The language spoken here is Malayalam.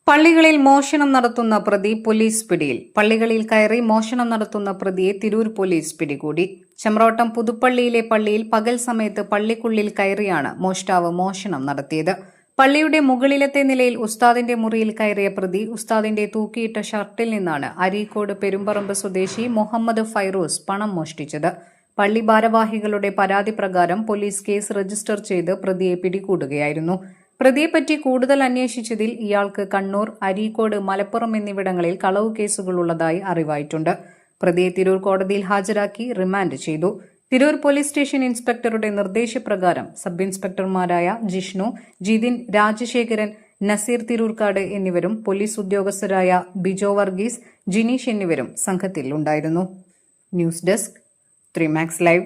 പള്ളികളിൽ മോഷണം നടത്തുന്ന പ്രതി പോലീസ് പിടിയിൽ. പള്ളികളിൽ കയറി മോഷണം നടത്തുന്ന പ്രതിയെ തിരൂർ പോലീസ് പിടികൂടി. ചെമ്പ്രോട്ടം പുതുപ്പള്ളിയിലെ പള്ളിയിൽ പകൽ സമയത്ത് പള്ളിക്കുള്ളിൽ കയറിയാണ് മോഷ്ടാവ് മോഷണം നടത്തിയത്. പള്ളിയുടെ മുകളിലത്തെ നിലയിൽ ഉസ്താദിന്റെ മുറിയിൽ കയറിയ പ്രതി ഉസ്താദിന്റെ തൂക്കിയിട്ട ഷർട്ടിൽ നിന്നാണ് അരീക്കോട് പെരുമ്പറമ്പ് സ്വദേശി മുഹമ്മദ് ഫൈറൂസ് പണം മോഷ്ടിച്ചത്. പള്ളി ഭാരവാഹികളുടെ പരാതി പ്രകാരം പോലീസ് കേസ് രജിസ്റ്റർ ചെയ്ത് പ്രതിയെ പിടികൂടുകയായിരുന്നു. പ്രതിയെപ്പറ്റി കൂടുതൽ അന്വേഷിച്ചതിൽ ഇയാൾക്ക് കണ്ണൂർ, അരീക്കോട്, മലപ്പുറം എന്നിവിടങ്ങളിൽ കളവു കേസുകളുള്ളതായി അറിവായിട്ടുണ്ട്. പ്രതിയെ തിരൂർ കോടതിയിൽ ഹാജരാക്കി റിമാൻഡ് ചെയ്തു. തിരൂർ പോലീസ് സ്റ്റേഷൻ ഇൻസ്പെക്ടറുടെ നിർദ്ദേശപ്രകാരം സബ് ഇൻസ്പെക്ടർമാരായ ജിഷ്ണു, ജിതിൻ, രാജശേഖരൻ, നസീർ തിരൂർക്കാട് എന്നിവരും പോലീസ് ഉദ്യോഗസ്ഥരായ ബിജോ വർഗീസ്, ജിനീഷ് എന്നിവരും സംഘത്തിൽ ഉണ്ടായിരുന്നു. News desk 3 Max Live.